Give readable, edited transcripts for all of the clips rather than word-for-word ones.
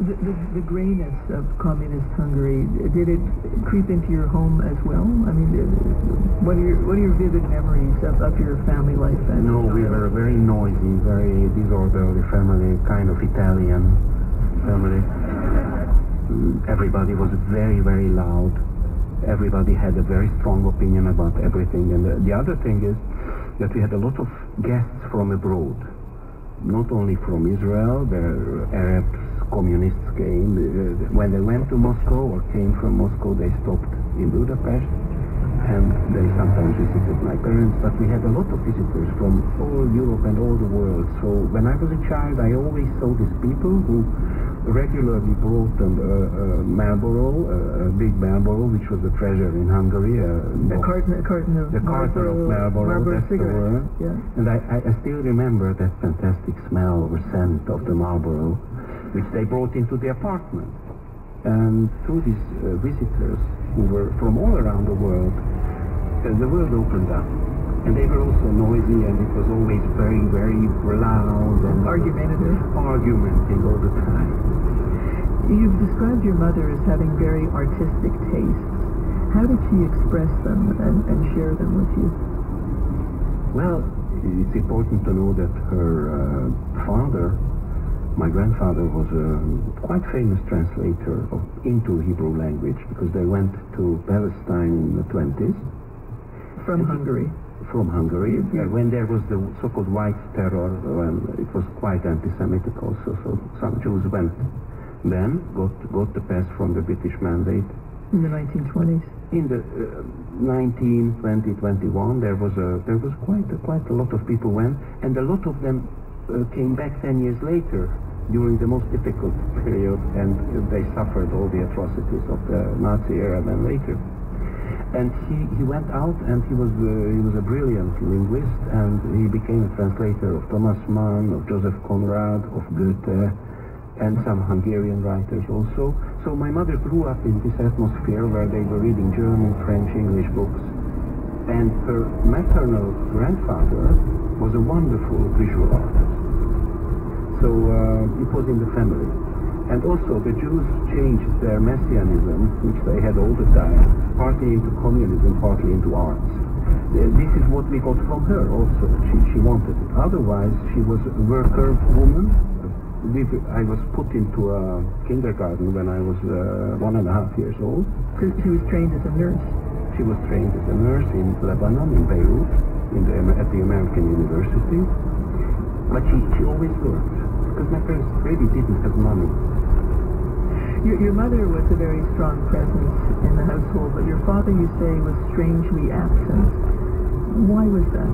The grayness of communist Hungary, did it creep into your home as well? I mean, what are your vivid memories of your family life? No, we were a very noisy, very disorderly family, kind of Italian family. Everybody was very, very loud. Everybody had a very strong opinion about everything. And the other thing is that we had a lot of guests from abroad. Not only from Israel, the Arabs, communists came. When they went to Moscow or came from Moscow, they stopped in Budapest, and they sometimes visited my parents, but we had a lot of visitors from all Europe and all the world. So when I was a child, I always saw these people who regularly brought a Marlboro, a big Marlboro, which was a treasure in Hungary. A carton of Marlboro, that's the word. Yeah. And I still remember that fantastic smell or scent of the Marlboro, which they brought into the apartment. And through these visitors, who were from all around the world opened up. And they were also noisy, and it was always very, very loud and argumentative. Argumenting all the time. You've described your mother as having very artistic tastes. How did she express them and share them with you? Well, it's important to know that her father, my grandfather, was a quite famous translator into Hebrew language, because they went to Palestine in the 20s. From Hungary. From Hungary, when there was the so-called white terror, when it was quite anti-Semitic also, so some Jews went then, got the pass from the British mandate. In the 1920s? In the 19, 20, 21, there was quite a lot of people went, and a lot of them came back 10 years later, during the most difficult period, and they suffered all the atrocities of the Nazi era then later. And he went out, and he was a brilliant linguist, and he became a translator of Thomas Mann, of Joseph Conrad, of Goethe, and some Hungarian writers also. So my mother grew up in this atmosphere where they were reading German, French, English books. And her maternal grandfather was a wonderful visual artist. So it was in the family. And also the Jews changed their messianism, which they had all the time, partly into communism, partly into arts. This is what we got from her also. She wanted it. Otherwise, she was a worker woman. I was put into a kindergarten when I was 1.5 years old. She was trained as a nurse. She was trained as a nurse in Lebanon, in Beirut, at the American University. But she always worked, because my parents really didn't have money. Your mother was a very strong presence in the household, but your father, you say, was strangely absent. Why was that?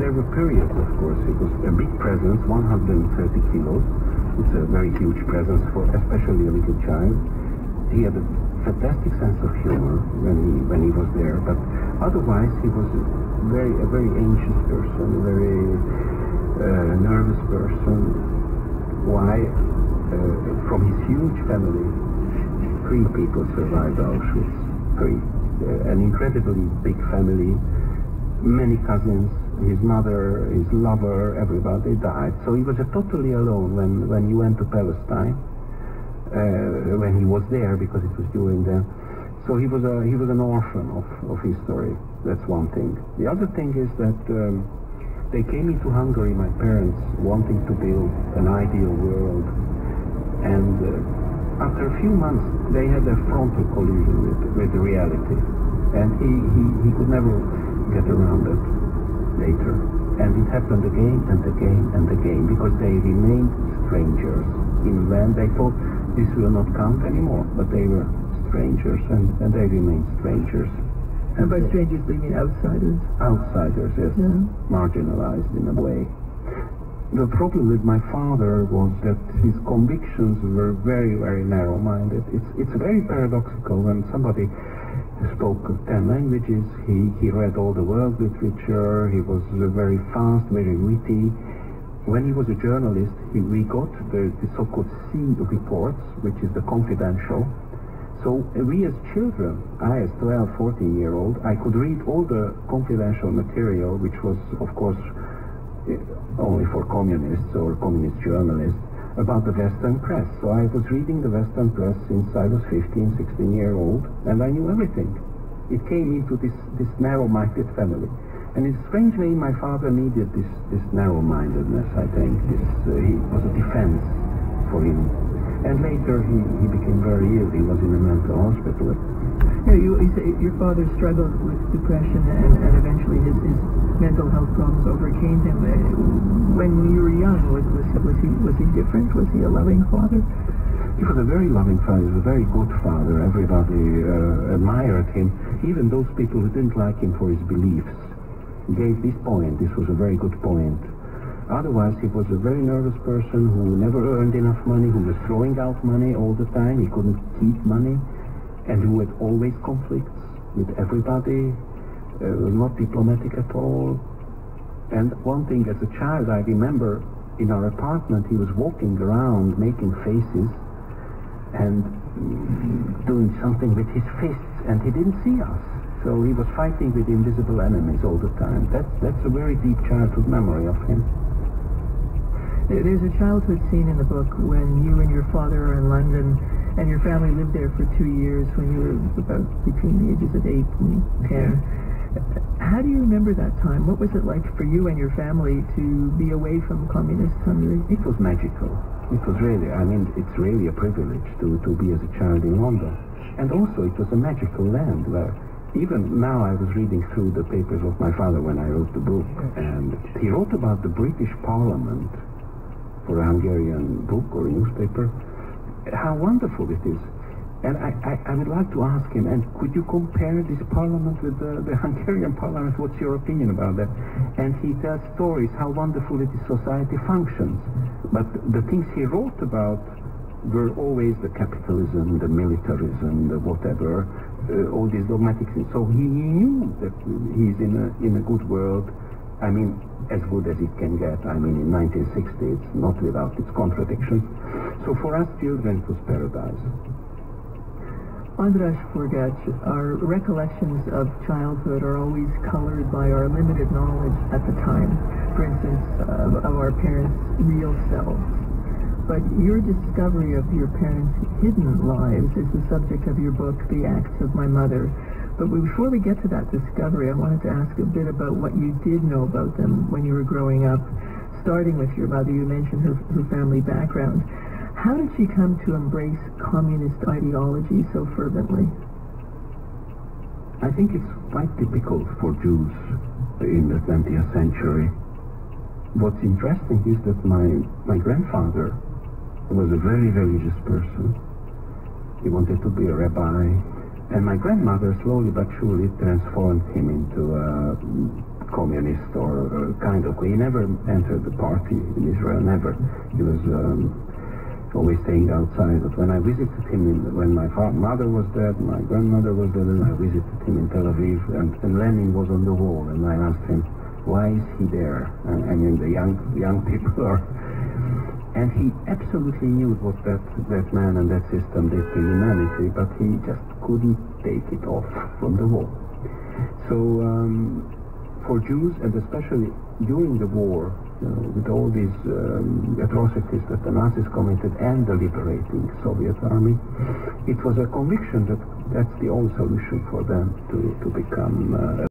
There were periods, of course. It was a big presence, 130 kilos. It's a very huge presence for especially a little child. He had a fantastic sense of humor when he was there, but otherwise he was a very anxious person, a very nervous person. Why? From his huge family, 3 people survived Auschwitz. 3. An incredibly big family, many cousins, his mother, his lover, everybody died. So he was totally alone when he went to Palestine, when he was there, because it was during the... So he was an orphan of history. That's one thing. The other thing is that they came into Hungary, my parents, wanting to build an ideal world. And after a few months, they had a frontal collision with the reality. And he could never get around it later. And it happened again and again and again, because they remained strangers. In when they thought this will not count anymore, but they were strangers, and they remained strangers. And by strangers, do you mean outsiders? Outsiders, yes. Yeah. Marginalized in a way. The problem with my father was that his convictions were very, very narrow-minded. It's very paradoxical when somebody spoke 10 languages, he read all the world literature, he was very fast, very witty. When he was a journalist, we got the so-called C reports, which is the confidential. So we as children, I as 12, 14-year-old, I could read all the confidential material, which was, of course, only for communists or communist journalists. about the Western press. So I was reading the Western press since I was 15, 16-year-old, and I knew everything. It came into this narrow-minded family. And in a strange way, my father needed this narrow-mindedness, I think. He was a defense for him. And later he became very ill. He was in a mental hospital. Yeah, you say your father struggled with depression and eventually his mental health problems overcame him. When you were young, was he different? Was he a loving father? He was a very loving father. He was a very good father. Everybody admired him. Even those people who didn't like him for his beliefs gave this point. This was a very good point. Otherwise, he was a very nervous person who never earned enough money, who was throwing out money all the time. He couldn't keep money, and who had always conflicts with everybody, was not diplomatic at all. And one thing, as a child, I remember in our apartment, he was walking around making faces and doing something with his fists, and he didn't see us. So he was fighting with invisible enemies all the time. That's a very deep childhood memory of him. There's a childhood scene in the book when you and your father are in London and your family lived there for 2 years when you were about between the ages of 8 and 10. Yeah. How do you remember that time? What was it like for you and your family to be away from communist Hungary? It was magical. It was really, it's really a privilege to be as a child in London. And also it was a magical land where even now I was reading through the papers of my father when I wrote the book, and he wrote about the British Parliament for a Hungarian book or newspaper. How wonderful it is. And I would like to ask him, and could you compare this parliament with the Hungarian parliament? What's your opinion about that? And he tells stories how wonderful this society functions. But the things he wrote about were always the capitalism, the militarism, the whatever, all these dogmatic things. So he knew that he's in a good world. As good as it can get. In 1960, it's not without its contradictions. So for us children, it was paradise. András Forgács, our recollections of childhood are always colored by our limited knowledge at the time. For instance, of our parents' real selves. But your discovery of your parents' hidden lives is the subject of your book, The Acts of My Mother. But before we get to that discovery, I wanted to ask a bit about what you did know about them when you were growing up. Starting with your mother, you mentioned her family background. How did she come to embrace communist ideology so fervently? I think it's quite typical for Jews in the 20th century. What's interesting is that my grandfather was a very religious person. He wanted to be a rabbi. And my grandmother slowly but surely transformed him into a communist or kind of. He never entered the party in Israel, never. He was always staying outside. But when I visited him, when my mother was dead, my grandmother was dead, and I visited him in Tel Aviv, and Lenin was on the wall, and I asked him, why is he there? The young people are. And he absolutely knew what that man and that system did to humanity, but he just couldn't take it off from the wall. So for Jews, and especially during the war, with all these atrocities that the Nazis committed and the liberating Soviet army, it was a conviction that that's the only solution for them to become